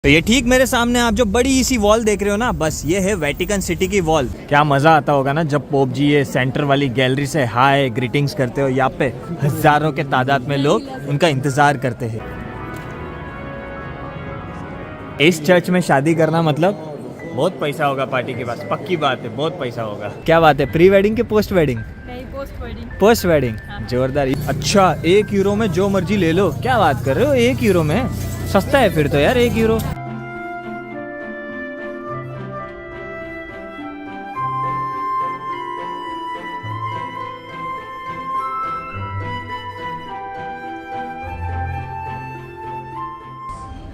तो ये ठीक मेरे सामने आप जो बड़ी सी वॉल देख रहे हो ना, बस ये है वेटिकन सिटी की वॉल। क्या मजा आता होगा ना जब पोप जी ये सेंटर वाली गैलरी से हाय ग्रीटिंग्स करते हो। यहाँ पे हजारों के तादाद में लोग उनका इंतजार करते हैं। इस चर्च में शादी करना मतलब बहुत पैसा होगा पार्टी के पास, पक्की बात है, बहुत पैसा होगा। क्या बात है, प्री वेडिंग के पोस्ट वेडिंग? नहीं, पोस्ट वेडिंग। पोस्ट वेडिंग, जोरदार। अच्छा, 1 यूरो में जो मर्जी ले लो। क्या बात कर रहे हो, 1 यूरो में? सस्ता है फिर तो यार 1 euro.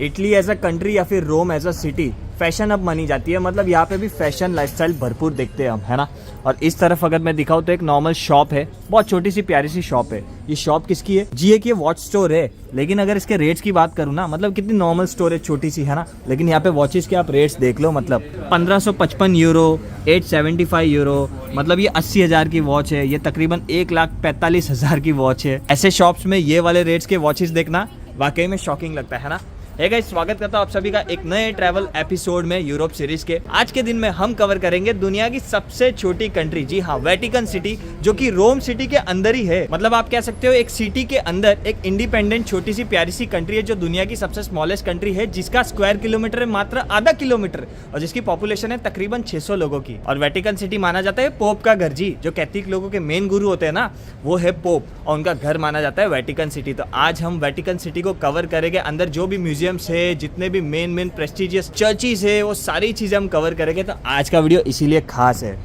Italy as a country या फिर Rome as a city fashion अब मानी जाती है। मतलब यहाँ पे भी फैशन लाइफस्टाइल भरपूर देखते हैं हम, है ना। और इस तरफ अगर मैं दिखाऊँ तो एक नॉर्मल शॉप है, बहुत छोटी सी प्यारी सी शॉप है। ये शॉप किसकी है जी? एक ये वॉच स्टोर है। लेकिन अगर इसके रेट्स की बात करूँ ना, मतलब कितनी नॉर्मल स्टोर है, छोटी सी, है ना। लेकिन यहाँ पे वॉचेस के आप रेट्स देख लो, मतलब 1555 यूरो, 875 यूरो, मतलब ये 80,000 की वॉच है। ये तकरीबन 1,45,000 की वॉच है। ऐसे शॉप्स में ये वाले रेट्स के वॉचेस देखना वाकई में शॉकिंग लगता है ना। हे गाइस, स्वागत करता हूँ आप सभी का एक नए ट्रैवल एपिसोड में यूरोप सीरीज के। आज के दिन में हम कवर करेंगे दुनिया की सबसे छोटी कंट्री, जी हाँ, वेटिकन सिटी, जो कि रोम सिटी के अंदर ही है। मतलब आप कह सकते हो एक सिटी के अंदर एक इंडिपेंडेंट छोटी सी प्यारी सी कंट्री है, जो दुनिया की सबसे स्मॉलेस्ट कंट्री है, जिसका स्क्वायर किलोमीटर है मात्र आधा किलोमीटर और जिसकी पॉपुलेशन है तकरीबन 600 लोगों की। और वेटिकन सिटी माना जाता है पोप का घर, जी। जो कैथलिक लोगों के मेन गुरु होते हैं ना, वो है पोप, और उनका घर माना जाता है वेटिकन सिटी। तो आज हम वेटिकन सिटी को कवर करेंगे। अंदर जो भी म्यूजियम्स है, जितने भी मेन प्रेस्टिजियस चर्चेस है, वो सारी चीजें हम कवर करेंगे। तो आज का वीडियो इसीलिए खास है।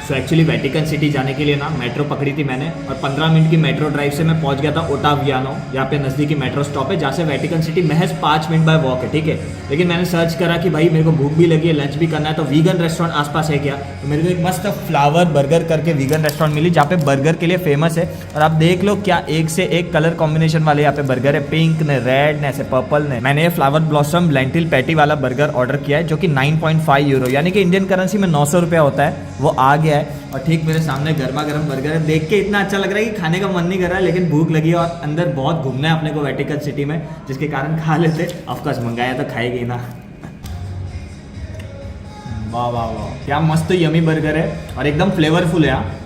सो एक्चुअली वेटिकन सिटी जाने के लिए ना मेट्रो पकड़ी थी मैंने, और 15 मिनट की मेट्रो ड्राइव से मैं पहुंच गया था ओटावियानो। यहाँ पे नज़दीकी मेट्रो स्टॉप है, जहाँ से वेटिकन सिटी महज 5 मिनट बाय वॉक है, ठीक है। लेकिन मैंने सर्च करा कि भाई मेरे को भूख भी लगी है, लंच भी करना है, तो वीगन रेस्टोरेंट आसपास है क्या? तो मेरे को एक मस्त फ्लावर बर्गर करके वीगन रेस्टोरेंट मिली, जहाँ पे बर्गर के लिए फेमस है। और आप देख लो क्या एक से एक कलर कॉम्बिनेशन वाले यहाँ पे बर्गर है, पिंक ने, रेड ने, ऐसे पर्पल ने। मैंने ये फ्लावर ब्लॉसम लेंटिल पैटी वाला बर्गर ऑर्डर किया है, जो कि 9.5 यूरो यानी कि इंडियन करेंसी में 900 रुपया होता है, वो आ गया है। और ठीक मेरे सामने गर्मा गर्म बर्गर है। देख के इतना अच्छा लग रहा है कि खाने का मन नहीं कर रहा है, लेकिन भूख लगी है और अंदर बहुत घूमना है अपने को वेटिकन सिटी में, जिसके कारण खा लेते। ऑफकोर्स मंगाया तो खाएगी ना। वाह वाह वाह, क्या मस्त यमी बर्गर है और एकदम फ्लेवरफुल है। यहाँ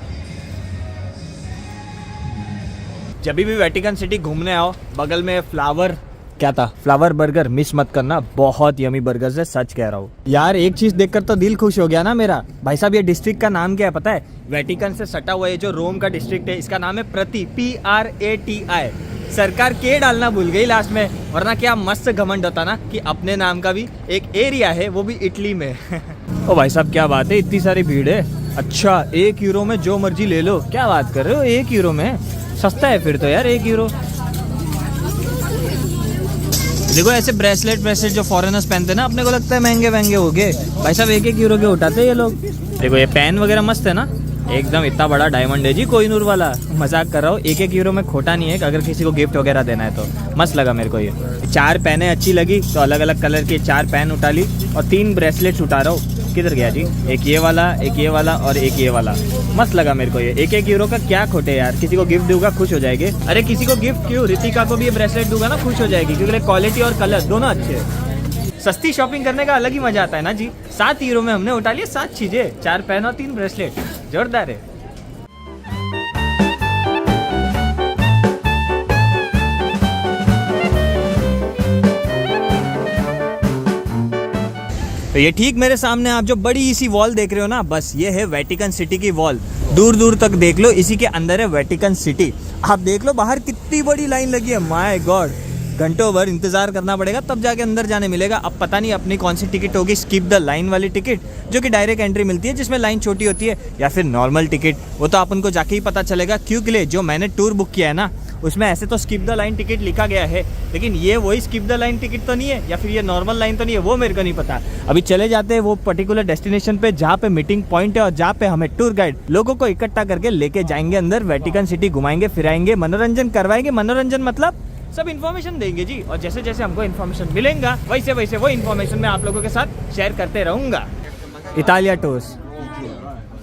जब भी वेटिकन सिटी घूमने आओ, बगल में फ्लावर फ्लावर बर्गर मिस मत करना, बहुत यमी बर्गर है, सच कह रहा हूँ यार। एक चीज देखकर तो दिल खुश हो गया ना मेरा। भाई साहब, ये डिस्ट्रिक्ट का नाम क्या है पता है? वेटिकन से सटा हुआ ये जो रोम का डिस्ट्रिक्ट है, इसका नाम है प्रति, PRATI। सरकार के डालना भूल गई लास्ट में, वरना क्या मस्त घमंड होता ना कि अपने नाम का भी एक एरिया है, वो भी इटली में। ओ भाई साहब, क्या बात है, इतनी सारी भीड़ है। अच्छा, 1 यूरो में जो मर्जी ले लो। क्या बात कर रहे हो, 1 यूरो में? सस्ता है फिर तो यार 1 यूरो। देखो ऐसे ब्रेसलेट जो फॉरेनर्स पहनते हैं ना, अपने को लगता है महंगे हो गए। भाई साहब 1-1 यूरो के उठाते हैं ये लोग। देखो ये पेन वगैरह मस्त है ना, एकदम इतना बड़ा डायमंड है जी, कोहिनूर वाला। मजाक कर रहा हूँ, 1-1 यूरो में खोटा नहीं है अगर किसी को गिफ्ट वगैरह देना है तो। मस्त लगा मेरे को ये। 4 पेनें अच्छी लगी तो अलग अलग कलर के 4 पेन उठा ली, और 3 ब्रेसलेट्स उठा रहा हूँ। किधर गया जी? एक ये वाला, एक ये वाला और एक ये वाला। मस्त लगा मेरे को ये। 1-1 यूरो का क्या खोटे यार, किसी को गिफ्ट दूंगा खुश हो जाएंगे। अरे किसी को गिफ्ट क्यों, रितिका को भी ये ब्रेसलेट दूंगा ना, खुश हो जाएगी, क्योंकि क्वालिटी और कलर दोनों अच्छे हैं। सस्ती शॉपिंग करने का अलग ही मजा आता है ना जी। 7 यूरो में हमने उठा लिया 7 चीजें, 4 पेन और 3 ब्रेसलेट, जोरदार है। तो ये ठीक मेरे सामने आप जो बड़ी सी वॉल देख रहे हो ना, बस ये है वेटिकन सिटी की वॉल। दूर दूर तक देख लो, इसी के अंदर है वेटिकन सिटी। आप देख लो बाहर कितनी बड़ी लाइन लगी है, माय गॉड। घंटों भर इंतजार करना पड़ेगा तब जाके अंदर जाने मिलेगा। अब पता नहीं अपनी कौन सी टिकट होगी, स्किप द लाइन वाली टिकट, जो कि डायरेक्ट एंट्री मिलती है जिसमें लाइन छोटी होती है, या फिर नॉर्मल टिकट, वो तो अपन को जाके ही पता चलेगा। क्योंकि जो मैंने टूर बुक किया है ना, उसमें ऐसे तो स्किप द लाइन टिकट लिखा गया है, लेकिन ये वही स्किप द लाइन टिकट तो नहीं है, या फिर ये नॉर्मल लाइन तो नहीं है, वो मेरे को नहीं पता। अभी चले जाते हैं वो पर्टिकुलर डेस्टिनेशन पे, जहाँ पे मीटिंग पॉइंट है और जहाँ पे हमें टूर गाइड लोगों को इकट्ठा करके लेके जाएंगे अंदर। वेटिकन सिटी घुमाएंगे, फिराएंगे, मनोरंजन करवाएंगे। मनोरंजन मतलब सब इन्फॉर्मेशन देंगे जी, और जैसे जैसे हमको इन्फॉर्मेशन मिलेगा वैसे वैसे वो इन्फॉर्मेशन मैं आप लोगों के साथ शेयर करते रहूंगा। Italia tours.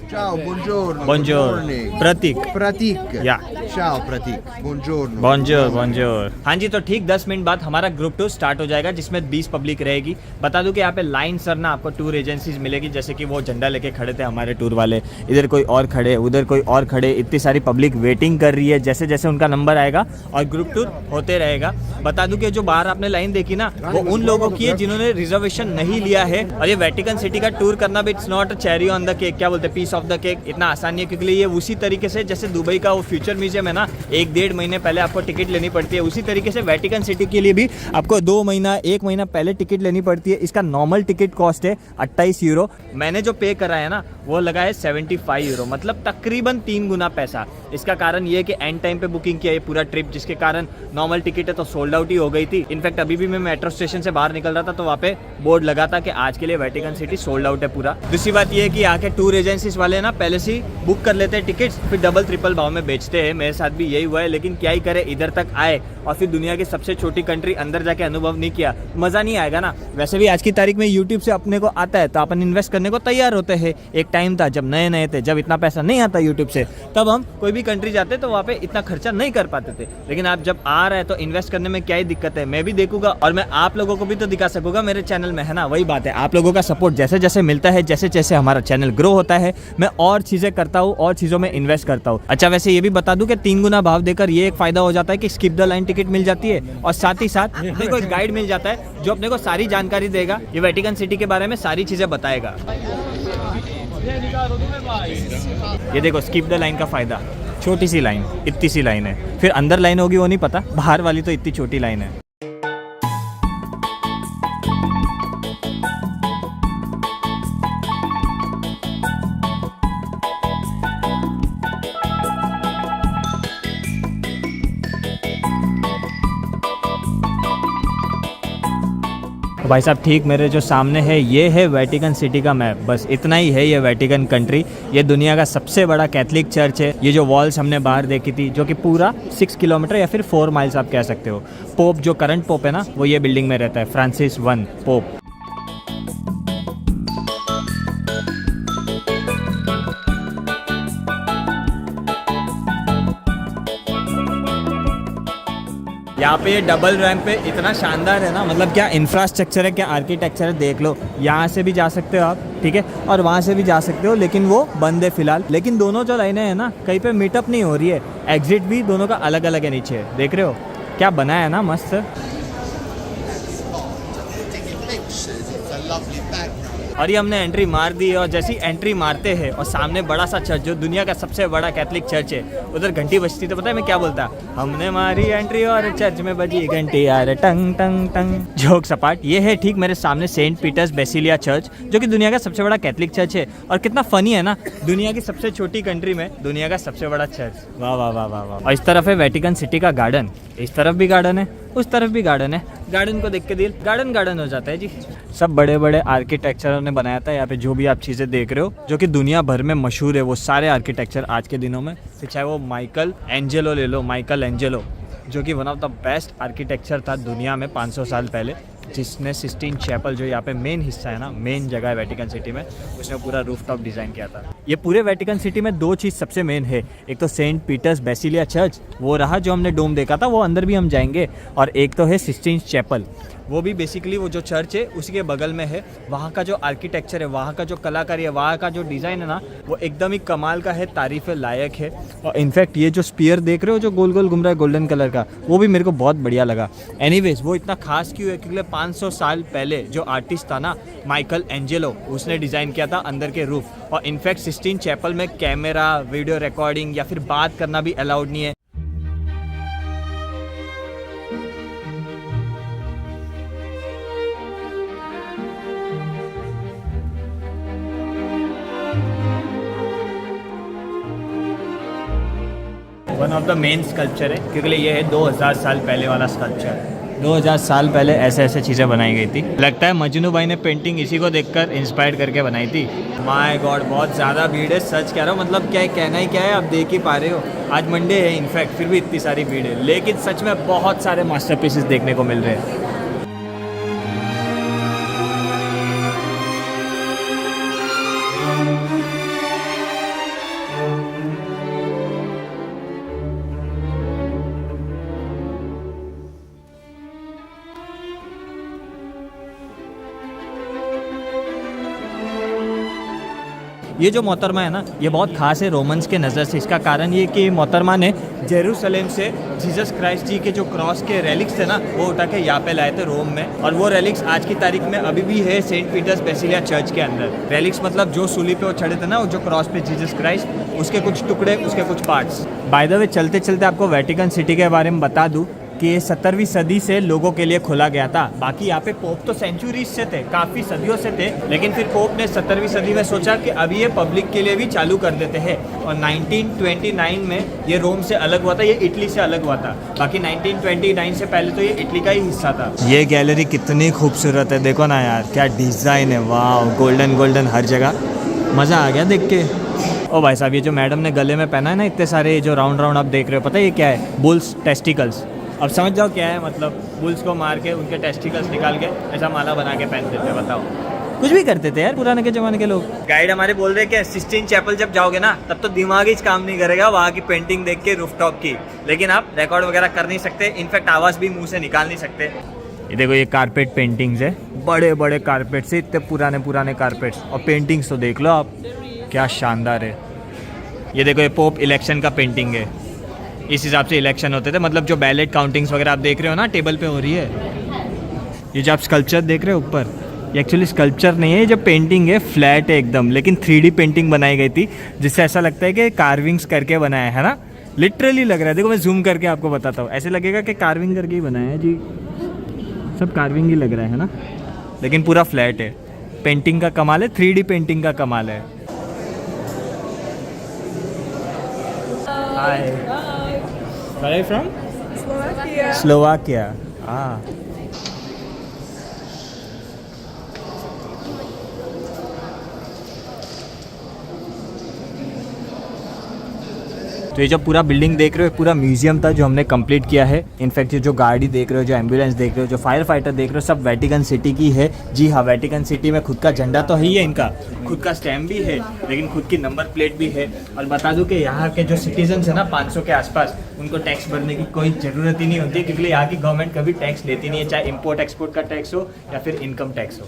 Ciao, buongiorno. Bonjour. buongiorno. प्रतीक। Pratik. Yeah. Ciao Pratik. Buongiorno. Bonjour bonjour. हाँ जी, तो ठीक 10 मिनट बाद हमारा ग्रुप टूर स्टार्ट हो जाएगा जिसमें 20 पब्लिक रहेगी। बता दूं कि यहाँ पे लाइन सर ना आपको टूर एजेंसीज मिलेगी, जैसे कि वो झंडा लेके खड़े थे हमारे टूर वाले, इधर कोई और खड़े, उधर कोई और खड़े, इतनी सारी पब्लिक वेटिंग कर रही है। जैसे जैसे उनका नंबर आएगा और ग्रुप टूर होते रहेगा। बता दूं कि जो बाहर आपने लाइन देखी ना, वो उन लोगों की है जिन्होंने रिजर्वेशन नहीं लिया है। और ये वेटिकन सिटी का टूर करना भी it's not a cherry on the cake, क्या बोलते हैं, पीस ऑफ द केक, इतना आसान नहीं है। क्योंकि ये उसी तरीके से जैसे दुबई का वो फ्यूचर म्यूजियम है ना, 1-1.5 महीने पहले आपको टिकट लेनी पड़ती है, उसी तरीके से वेटिकन सिटी के लिए भी आपको 2 महीना 1 महीना पहले टिकट लेनी पड़ती है। इसका नॉर्मल टिकट कॉस्ट है 28 यूरो। मैंने जो पे करा है ना वो लगा है 75 यूरो, मतलब तकरीबन 3 गुना पैसा। इसका कारण ये है कि एंड टाइम पे बुकिंग किया है पूरा ट्रिप, जिसके कारण नॉर्मल टिकट है तो सोल्ड आउट ही हो गई थी। इनफैक्ट अभी भी मैं मेट्रो स्टेशन से बाहर निकल रहा था तो वहाँ पे बोर्ड लगा था कि आज के लिए वेटिकन सिटी सोल्ड आउट है पूरा। दूसरी बात ये है कि आके टूर एजेंसीज वाले ना पहले से बुक कर लेते हैं टिकट्स, फिर डबल ट्रिपल भाव में बेचते हैं। मेरे साथ भी यही हुआ है, लेकिन क्या ही करे, इधर तक आए और फिर दुनिया की सबसे छोटी कंट्री अंदर जाके अनुभव नहीं किया, मज़ा नहीं आएगा ना। वैसे भी आज की तारीख में यूट्यूब से अपने को आता है तो अपन इन्वेस्ट करने को तैयार होते हैं। एक टाइम था जब नए नए थे, जब इतना पैसा नहीं आता यूट्यूब से, तब हम कोई भी कंट्री जाते तो वहाँ पे इतना खर्चा नहीं कर पाते थे। लेकिन आप जब आ रहे हैं तो इन्वेस्ट करने में क्या ही दिक्कत है। मैं भी देखूंगा और मैं आप लोगों को भी तो दिखा सकूंगा मेरे चैनल में, है ना। वही बात है, आप लोगों का सपोर्ट जैसे जैसे मिलता है, जैसे जैसे हमारा चैनल ग्रो होता है, मैं और चीज़ें करता हूँ, और चीज़ों में इन्वेस्ट करता हूँ। अच्छा, वैसे ये भी बता दूं कि 3 गुना भाव देकर ये एक फ़ायदा हो जाता है कि स्किप द लाइन टिकट मिल जाती है, और साथ ही साथ अपने को एक गाइड मिल जाता है जो अपने को सारी जानकारी देगा, ये वेटिकन सिटी के बारे में सारी चीज़ें बताएगा। ये देखो स्किप द लाइन का फ़ायदा, छोटी सी लाइन, इतनी सी लाइन है, फिर अंदर लाइन होगी वो नहीं पता, बाहर वाली तो इतनी छोटी लाइन है। भाई साहब ठीक मेरे जो सामने है ये है वेटिकन सिटी का मैप, बस इतना ही है ये वेटिकन कंट्री। ये दुनिया का सबसे बड़ा कैथलिक चर्च है। ये जो वॉल्स हमने बाहर देखी थी जो कि पूरा 6 किलोमीटर या फिर 4 माइल्स आप कह सकते हो। पोप जो करंट पोप है ना वो ये बिल्डिंग में रहता है, फ्रांसिस 1 पोप। यहाँ पे ये डबल रैंप पे इतना शानदार है ना, मतलब क्या इंफ्रास्ट्रक्चर है, क्या आर्किटेक्चर है, देख लो। यहाँ से भी जा सकते हो आप, ठीक है, और वहाँ से भी जा सकते हो, लेकिन वो बंद है फिलहाल। लेकिन दोनों जो लाइनें हैं ना कहीं पे मीटअप नहीं हो रही है, एग्जिट भी दोनों का अलग अलग है नीचे, देख रहे हो क्या बना है ना मस्त। और ये हमने एंट्री मार दी और जैसी एंट्री मारते हैं और सामने बड़ा सा चर्च जो दुनिया का सबसे बड़ा कैथलिक चर्च है, उधर घंटी बजती तो पता है मैं क्या बोलता, हमने मारी एंट्री और चर्च में बजी घंटी यार टंग टंग टंग। जोक सपाट। ये है ठीक मेरे सामने सेंट पीटर्स बेसिलिया चर्च जो कि दुनिया का सबसे बड़ा कैथलिक चर्च है। और कितना फनी है ना, दुनिया की सबसे छोटी कंट्री में दुनिया का सबसे बड़ा चर्च। वाह वाह वाह वाह वाह। और इस तरफ है वेटिकन सिटी का गार्डन, इस तरफ भी गार्डन है, उस तरफ भी गार्डन है। गार्डन को देख के दिल गार्डन गार्डन हो जाता है जी। सब बड़े बड़े आर्किटेक्चरों ने बनाया था यहाँ पे, जो भी आप चीज़ें देख रहे हो जो कि दुनिया भर में मशहूर है, वो सारे आर्किटेक्चर आज के दिनों में, फिर चाहे वो माइकल एंजेलो ले लो, माइकल एंजेलो जो कि one of the best architecture था दुनिया में 500 साल पहले, जिसने सिस्टीन चैपल जो यहाँ पे मेन हिस्सा है ना, मेन जगह है वेटिकन सिटी में, उसने पूरा रूफटॉप डिज़ाइन किया था। ये पूरे वेटिकन सिटी में 2 चीज़ सबसे मेन है, एक तो सेंट पीटर्स बेसिलिया चर्च वो रहा जो हमने डोम देखा था, वो अंदर भी हम जाएंगे, और एक तो है सिस्टीन चैपल, वो भी बेसिकली वो जो चर्च है उसी के बगल में है। वहाँ का जो आर्किटेक्चर है, वहाँ का जो कलाकारी है, वहाँ का जो डिज़ाइन है ना, वो एकदम ही कमाल का है, तारीफ़ लायक है। और इनफैक्ट ये जो स्पीयर देख रहे हो जो गोल गोल घूम रहा है गोल्डन कलर का, वो भी मेरे को बहुत बढ़िया लगा। एनीवेज वो इतना खास क्यों है, क्योंकि 500 साल पहले जो आर्टिस्ट था ना माइकल एंजेलो, उसने डिज़ाइन किया था अंदर के रूफ। और इनफैक्ट सिस्टीन चैपल में कैमरा, वीडियो रिकॉर्डिंग या फिर बात करना भी अलाउड नहीं है। One of the main sculpture है क्योंकि ये है 2000 साल पहले वाला स्कल्पचर। 2000 साल पहले ऐसे ऐसे चीज़ें बनाई गई थी। लगता है मजनू भाई ने पेंटिंग इसी को देखकर इंस्पायर करके बनाई थी। माय गॉड बहुत ज़्यादा भीड़ है, सच कह रहा हूँ, मतलब क्या है, कहना ही क्या है, आप देख ही पा रहे हो। आज मंडे है इनफैक्ट, फिर भी इतनी सारी भीड़ है, लेकिन सच में बहुत सारे मास्टरपीसेस देखने को मिल रहे हैं। ये जो मोहतरमा है ना, ये बहुत खास है रोमन्स के नज़र से। इसका कारण ये कि मोहतरमा ने जेरूसलम से जीसस क्राइस्ट जी के जो क्रॉस के रेलिक्स थे ना, वो उठा के यहाँ पे लाए थे रोम में, और वो रेलिक्स आज की तारीख में अभी भी है सेंट पीटर्स बेसिलिया चर्च के अंदर। रेलिक्स मतलब जो सूली पे वो चढ़े थे ना, वो जो क्रॉस पे जीसस क्राइस्ट, उसके कुछ टुकड़े, उसके कुछ पार्ट्स। बाय द वे, चलते चलते आपको वेटिकन सिटी के बारे में बता दूँ कि ये 17वीं सदी से लोगों के लिए खोला गया था। बाकी यहाँ पे पोप तो सेंचुरीज से थे, काफ़ी सदियों से थे, लेकिन फिर पोप ने 17वीं सदी में सोचा कि अभी ये पब्लिक के लिए भी चालू कर देते हैं, और 1929 में ये रोम से अलग हुआ था, ये इटली से अलग हुआ था। बाकी 1929 से पहले तो ये इटली का ही हिस्सा था। ये गैलरी कितनी खूबसूरत है, देखो ना यार, क्या डिज़ाइन है, वाह, गोल्डन गोल्डन हर जगह, मज़ा आ गया देख के। ओ भाई साहब, ये जो मैडम ने गले में पहना है ना इतने सारे, जो राउंड राउंड आप देख रहे हो, पता है ये क्या है? Bulls testicles. अब समझ जाओ क्या है, मतलब बुल्स को मार के उनके टेस्टिकल्स निकाल के ऐसा माला बना के पहन देते हैं। बताओ, कुछ भी करते थे यार पुराने के ज़माने के लोग। गाइड हमारे बोल रहे कि सिस्टीन चैपल जब जाओगे ना, तब तो दिमाग ही काम नहीं करेगा वहाँ की पेंटिंग देख के, रूफटॉप की, लेकिन आप रिकॉर्ड वगैरह कर नहीं सकते, इनफैक्ट आवाज़ भी मुँह से निकाल नहीं सकते। ये देखो, ये कारपेट पेंटिंग्स है, बड़े बड़े कारपेट से, इतने पुराने पुराने कारपेट्स, और पेंटिंग्स तो देख लो आप, क्या शानदार है। ये देखो, ये पोप इलेक्शन का पेंटिंग है, इस हिसाब से इलेक्शन होते थे, मतलब जो बैलेट काउंटिंग्स वगैरह आप देख रहे हो ना टेबल पे हो रही है। ये जो आप स्कल्पचर देख रहे हो ऊपर, ये एक्चुअली स्कल्पचर नहीं है, ये जो पेंटिंग है फ्लैट है एकदम, लेकिन 3D पेंटिंग बनाई गई थी, जिससे ऐसा लगता है कि कार्विंग्स करके बनाया है ना, लिटरली लग रहा है। देखो मैं जूम करके आपको बताता हूँ, ऐसे लगेगा कि कार्विंग करके ही बनाया है जी, सब कार्विंग ही लग रहा है ना, लेकिन पूरा फ्लैट है। पेंटिंग का कमाल है, 3D पेंटिंग का कमाल है। हाय, where are you from? Slovakia. Slovakia. Ah. तो ये जो पूरा बिल्डिंग देख रहे हो, पूरा म्यूजियम था जो हमने कंप्लीट किया है। इनफैक्ट ये जो गाड़ी देख रहे हो, जो एम्बुलेंस देख रहे हो, जो फायर फाइटर देख रहे हो, सब वेटिकन सिटी की है। जी हाँ, वेटिकन सिटी में खुद का झंडा तो है ही है, इनका खुद का स्टैम्प भी है, लेकिन खुद की नंबर प्लेट भी है। और बता दूं कि यहाँ के जो सिटीजन्स है ना 500 के आसपास, उनको टैक्स भरने की कोई ज़रूरत ही नहीं होती है, क्योंकि यहाँ की गवर्नमेंट कभी टैक्स लेती नहीं है, चाहे इम्पोर्ट एक्सपोर्ट का टैक्स हो या फिर इनकम टैक्स हो।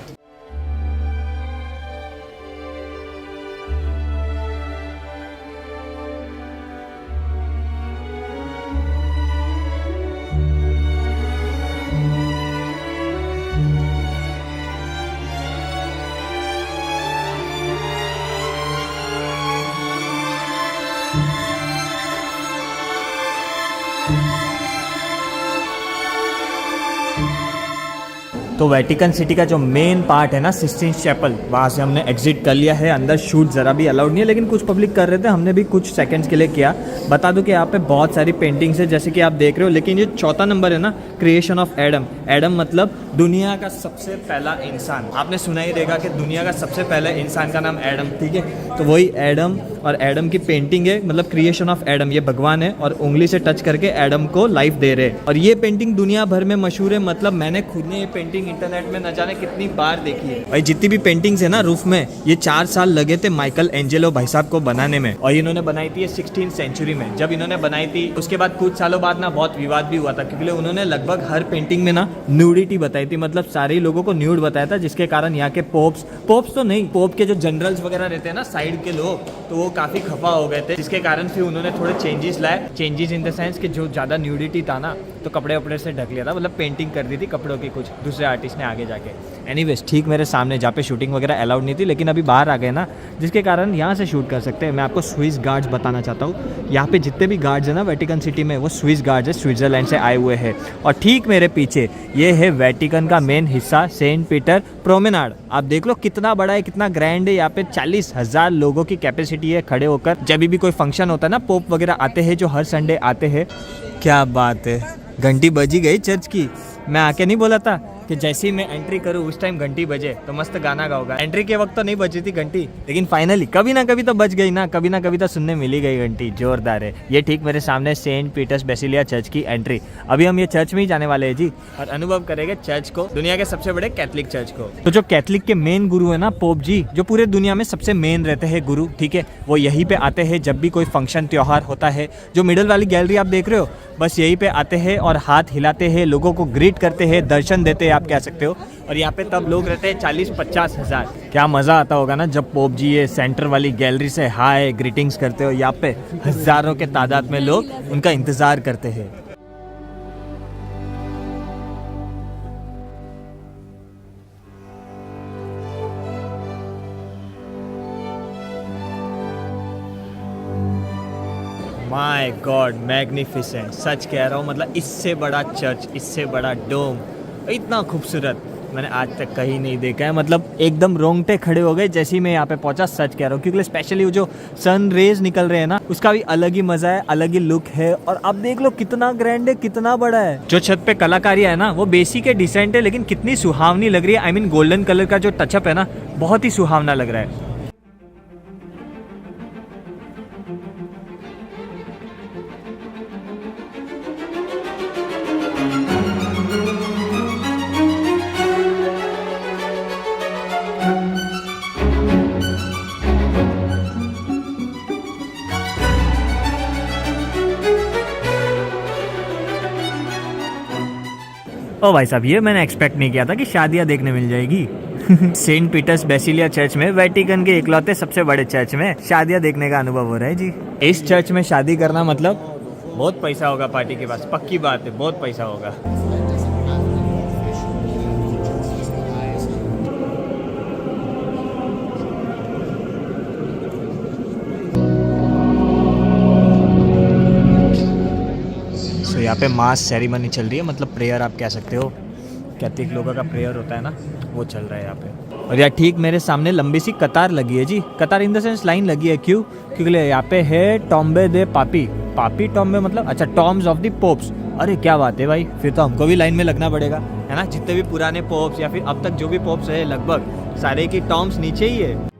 तो वेटिकन सिटी का जो मेन पार्ट है ना, सिस्टीन चैपल, वहाँ से हमने एग्जिट कर लिया है। अंदर शूट ज़रा भी अलाउड नहीं है, लेकिन कुछ पब्लिक कर रहे थे, हमने भी कुछ सेकंड्स के लिए किया। बता दूं कि यहाँ पे बहुत सारी पेंटिंग्स है, जैसे कि आप देख रहे हो, लेकिन ये चौथा नंबर है ना, क्रिएशन ऑफ एडम। एडम मतलब दुनिया का सबसे पहला इंसान। आपने सुना ही रहेगा कि दुनिया का सबसे पहले इंसान का नाम एडम, ठीक है? तो वही एडम, और एडम की पेंटिंग है, मतलब क्रिएशन ऑफ एडम। ये भगवान है और उंगली से टच करके एडम को लाइफ दे रहे हैं, और ये पेंटिंग दुनिया भर में मशहूर है। मतलब मैंने खुद ने ये पेंटिंग इंटरनेट में न जाने कितनी बार देखी है। भाई जितनी भी पेंटिंग्स है ना रूफ में, ये 4 साल लगे थे माइकल एंजेलो भाई साहब को बनाने में, और इन्होंने बनाई थी 16th सेंचुरी में। जब इन्होंने बनाई थी उसके बाद कुछ सालों बाद ना बहुत विवाद भी हुआ था, क्योंकि उन्होंने लगभग हर पेंटिंग में ना न्यूडिटी बताई थी, मतलब सारे लोगों को न्यूड बताया था, जिसके कारण यहाँ के पोप्स तो नहीं, पोप के जो जनरल्स वगैरह रहते हैं ना साइड के लोग, तो वो काफी खफा हो गए थे, जिसके कारण फिर उन्होंने थोड़े चेंजेस लाए। चेंजेस इन द सेंस कि जो ज्यादा न्यूडिटी था ना, तो कपड़े वपड़े से ढक लिया था, मतलब पेंटिंग कर दी थी कपड़ों की कुछ दूसरे आर्टिस्ट ने आगे जाके। एनीवेज, ठीक मेरे सामने जहाँ पे शूटिंग वगैरह अलाउड नहीं थी, लेकिन अभी बाहर आ गए ना, जिसके कारण यहाँ से शूट कर सकते हैं। मैं आपको स्विस गार्ड्स बताना चाहता हूँ। यहाँ पे जितने भी गार्ड्स हैं ना वेटिकन सिटी में, वो स्विस गार्ड्स है, स्विट्जरलैंड से आए हुए हैं। और ठीक मेरे पीछे ये है वेटिकन का मेन हिस्सा, सेंट पीटर प्रोमेनाड। आप देख लो कितना बड़ा है, कितना ग्रैंड है। यहाँ पे 40,000 लोगों की कैपेसिटी है खड़े होकर। जब भी कोई फंक्शन होता है ना, पोप वगैरह आते हैं जो हर संडे आते हैं। क्या बात है, घंटी बजी गई चर्च की। मैं आके नहीं बोला था कि जैसे ही मैं एंट्री करूँ उस टाइम घंटी बजे तो मस्त गाना गाओगा। एंट्री के वक्त तो नहीं बजी थी घंटी, लेकिन फाइनली कभी ना कभी तो बज गई ना, कभी ना कभी तो सुनने मिली गई घंटी। जोरदार है। ये ठीक मेरे सामने सेंट पीटर्स बेसिलिया चर्च की एंट्री। अभी हम ये चर्च में ही जाने वाले हैं जी, और अनुभव करेंगे चर्च को, दुनिया के सबसे बड़े कैथलिक चर्च को। तो जो कैथलिक के मेन गुरु है ना, पोप जी, जो पूरे दुनिया में सबसे मेन रहते हैं गुरु, ठीक है, वो यहीं पे आते हैं जब भी कोई फंक्शन त्योहार होता है। जो मिडल वाली गैलरी आप देख रहे हो, बस यहीं पे आते हैं और हाथ हिलाते हैं, लोगों को ग्रीट करते हैं, दर्शन देते हैं आप कह सकते हो। और यहाँ पे तब लोग रहते हैं 40-50 हज़ार। क्या मज़ा आता होगा ना जब पोप जी ये सेंटर वाली गैलरी से हाय ग्रीटिंग्स करते हो। यहाँ पे हज़ारों के तादाद में लोग उनका इंतज़ार करते हैं। माय गॉड मैग्निफिसेंट, सच कह रहा हूँ। मतलब इससे बड़ा चर्च, इससे बड़ा डोम, इतना खूबसूरत मैंने आज तक कहीं नहीं देखा है। मतलब एकदम रोंगटे खड़े हो गए जैसे ही मैं यहाँ पे पहुँचा, सच कह रहा हूँ। क्योंकि स्पेशली वो जो सन रेज निकल रहे हैं ना, उसका भी अलग ही मज़ा है, अलग ही लुक है। और अब देख लो कितना ग्रैंड है, कितना बड़ा है। जो छत पे कलाकारी है ना वो बेसिक है, डिसेंट है, लेकिन कितनी सुहावनी लग रही है। आई मीन गोल्डन कलर का जो टचअप है ना, बहुत ही सुहावना लग रहा है। ओ भाई साहब, ये मैंने एक्सपेक्ट नहीं किया था कि शादियां देखने मिल जाएगी। सेंट पीटर्स बेसिलिया चर्च में, वेटिकन के इकलौते सबसे बड़े चर्च में शादियां देखने का अनुभव हो रहा है जी। इस चर्च में शादी करना मतलब बहुत पैसा होगा पार्टी के पास, पक्की बात है, बहुत पैसा होगा। यहाँ पे मास सेरेमनी चल रही है, मतलब प्रेयर आप कह सकते हो। कैथलिक लोगों का प्रेयर होता है ना, वो चल रहा है यहाँ पे। और यार ठीक मेरे सामने लंबी सी कतार लगी है जी। कतार इन द सेंस लाइन लगी है, क्यों? क्योंकि यहाँ पे है टॉम्बे दे पापी। पापी टॉम्बे मतलब अच्छा टॉम्स ऑफ द पोप्स। अरे क्या बात है भाई, फिर तो हमको भी लाइन में लगना पड़ेगा, है ना। जितने भी पुराने पोप्स या फिर अब तक जो भी पोप्स है, लगभग सारे की टॉम्स नीचे ही है।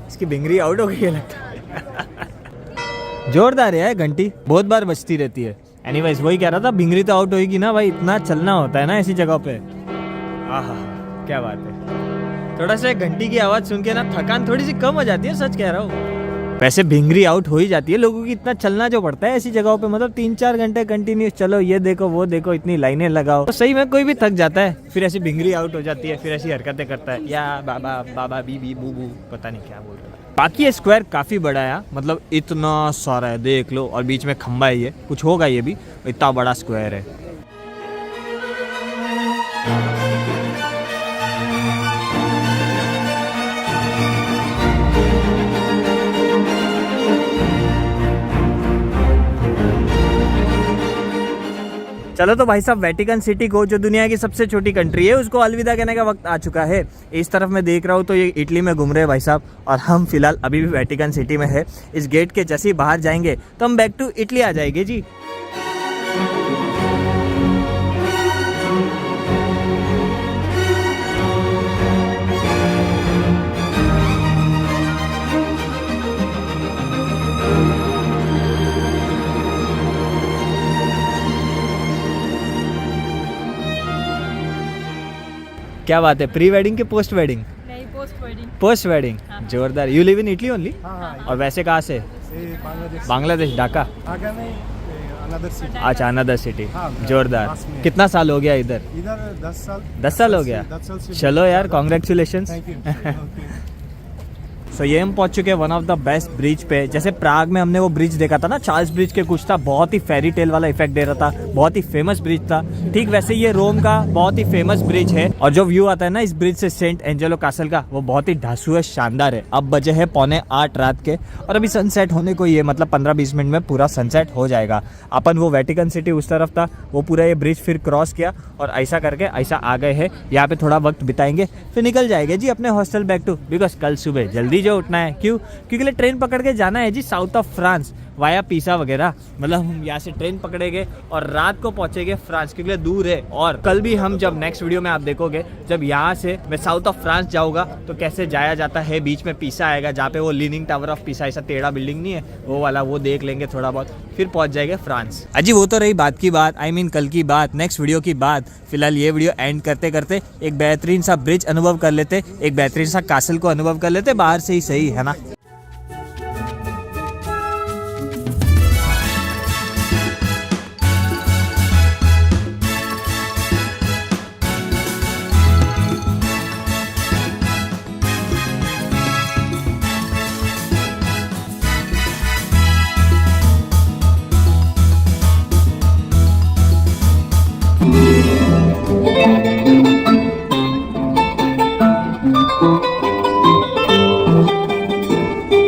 इसकी भिंगरी आउट हो गई है लगता है। जोरदार है घंटी, बहुत बार बजती रहती है। एनीवेज वही कह रहा था, भिंगरी तो आउट होगी ना भाई, इतना चलना होता है ना ऐसी जगह पे। आहा क्या बात है। थोड़ा सा घंटी की आवाज सुन के ना थकान थोड़ी सी कम हो जाती है, सच कह रहा हूँ। वैसे भिंगरी आउट हो ही जाती है, लोगों की इतना चलना जो पड़ता है ऐसी जगहों पे। मतलब 3-4 घंटे कंटिन्यूस चलो, ये देखो वो देखो, इतनी लाइनें लगाओ, तो सही में कोई भी थक जाता है। फिर ऐसी भिंगरी आउट हो जाती है, फिर ऐसी हरकतें करता है, या बाबा बाबा बी बू बू, पता नहीं क्या बोल रहा है। बाकी ये स्क्वायर काफ़ी बड़ा है, मतलब इतना सारा है, देख लो। और बीच में खंबा है, ये कुछ होगा ये भी, इतना बड़ा स्क्वायर है। चलो तो भाई साहब, वेटिकन सिटी को, जो दुनिया की सबसे छोटी कंट्री है, उसको अलविदा कहने का वक्त आ चुका है। इस तरफ मैं देख रहा हूँ तो ये इटली में घूम रहे हैं भाई साहब, और हम फिलहाल अभी भी वेटिकन सिटी में है। इस गेट के जैसे ही बाहर जाएंगे तो हम बैक टू इटली आ जाएंगे जी। क्या बात है, प्री वेडिंग के पोस्ट वेडिंग? नहीं, पोस्ट वेडिंग। पोस्ट वेडिंग, हाँ। जोरदार। You live in Italy only? हाँ, और वैसे कहाँ से? बांग्लादेश। बांग्लादेश, ढाका। आगे नहीं, अनदर सिटी। अच्छा, अनदर सिटी। हाँ, जोरदार। पास में। कितना साल हो गया इधर? इधर 10 साल। 10 साल हो गया। 10 साल से। चलो यार, कॉन्ग्रेचुलेशंस। Thank you. सो ये हम पहुंच चुके हैं one of the best bridge पे। जैसे प्राग में हमने वो ब्रिज देखा था ना, चार्ल्स ब्रिज के कुछ था, बहुत ही फेरी टेल वाला इफेक्ट दे रहा था, बहुत ही फेमस ब्रिज था। ठीक वैसे ये रोम का बहुत ही फेमस ब्रिज है और जो व्यू आता है ना इस ब्रिज से सेंट एंजेलो कैसल का, वो बहुत ही ढांसू है, शानदार है। अब बजे है 7:45 रात के और अभी सनसेट होने को ही है, मतलब 15-20 मिनट में पूरा सनसेट हो जाएगा। अपन वो वेटिकन सिटी उस तरफ था, वो पूरा ये ब्रिज फिर क्रॉस किया और ऐसा करके ऐसा आ गए हैं। यहाँ पे थोड़ा वक्त बिताएंगे फिर निकल जाएंगे जी अपने हॉस्टल बैक टू, बिकॉज कल सुबह जल्दी जो उठना है। क्यों? क्योंकि ट्रेन पकड़ के जाना है जी साउथ ऑफ फ्रांस वाया पीसा वगैरह। मतलब हम यहाँ से ट्रेन पकड़ेंगे और रात को पहुंचेंगे फ्रांस, क्योंकि दूर है। और कल भी हम जब नेक्स्ट वीडियो में आप देखोगे, जब यहाँ से मैं साउथ ऑफ फ्रांस जाऊँगा तो कैसे जाया जाता है, बीच में पीसा आएगा जहाँ पे वो लीनिंग टावर ऑफ पीसा, ऐसा टेढ़ा बिल्डिंग नहीं है वो वाला, वो देख लेंगे थोड़ा बहुत, फिर पहुंच जाएंगे फ्रांस। अजी वो तो रही बात की बात, आई मीन कल की बात, नेक्स्ट वीडियो की बात। फिलहाल ये वीडियो एंड करते करते एक बेहतरीन सा ब्रिज अनुभव कर लेते, एक बेहतरीन सा कासल को अनुभव कर लेते, बाहर से ही सही है ना।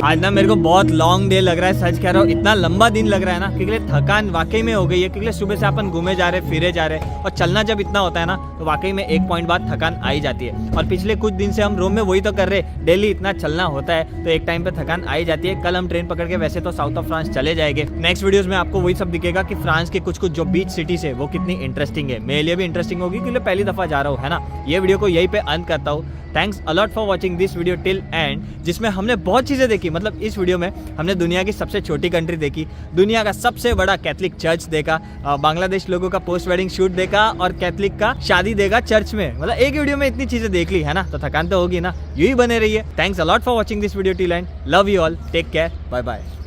आज ना मेरे को बहुत लॉन्ग डे लग रहा है, सच कह रहा हूँ, इतना लंबा दिन लग रहा है ना, क्योंकि थकान वाकई में हो गई है। क्योंकि सुबह से अपन घूमे जा रहे, फिरे जा रहे, और चलना जब इतना होता है ना तो वाकई में एक पॉइंट बाद थकान आ ही जाती है। और पिछले कुछ दिन से हम रोम में वही तो कर रहे, डेली इतना चलना होता है तो एक टाइम पे थकान आ ही जाती है। कल हम ट्रेन पकड़ के वैसे तो साउथ ऑफ फ्रांस चले जाएंगे। नेक्स्ट वीडियोस में आपको वही सब दिखेगा कि फ्रांस के कुछ कुछ जो बीच सिटीज है वो कितनी इंटरेस्टिंग है। मेरे लिए भी इंटरेस्टिंग होगी क्योंकि पहली दफा जा रहा हूँ, है ना। ये वीडियो को यहीं पे अंत करता हूँ। Thanks a lot for watching this video till and, जिसमें हमने बहुत चीज़ें देखी। मतलब इस वीडियो में हमने दुनिया की सबसे छोटी कंट्री देखी, दुनिया का सबसे बड़ा कैथलिक चर्च देखा, बांग्लादेश लोगों का पोस्ट वेडिंग शूट देखा और कैथलिक का शादी देखा चर्च में। मतलब एक वीडियो में इतनी चीज़ें देख ली, है ना, तो थकान तो होगी ना। यू ही बने रहिए। Thanks a lot for watching this video till end, love you all, take care, bye bye.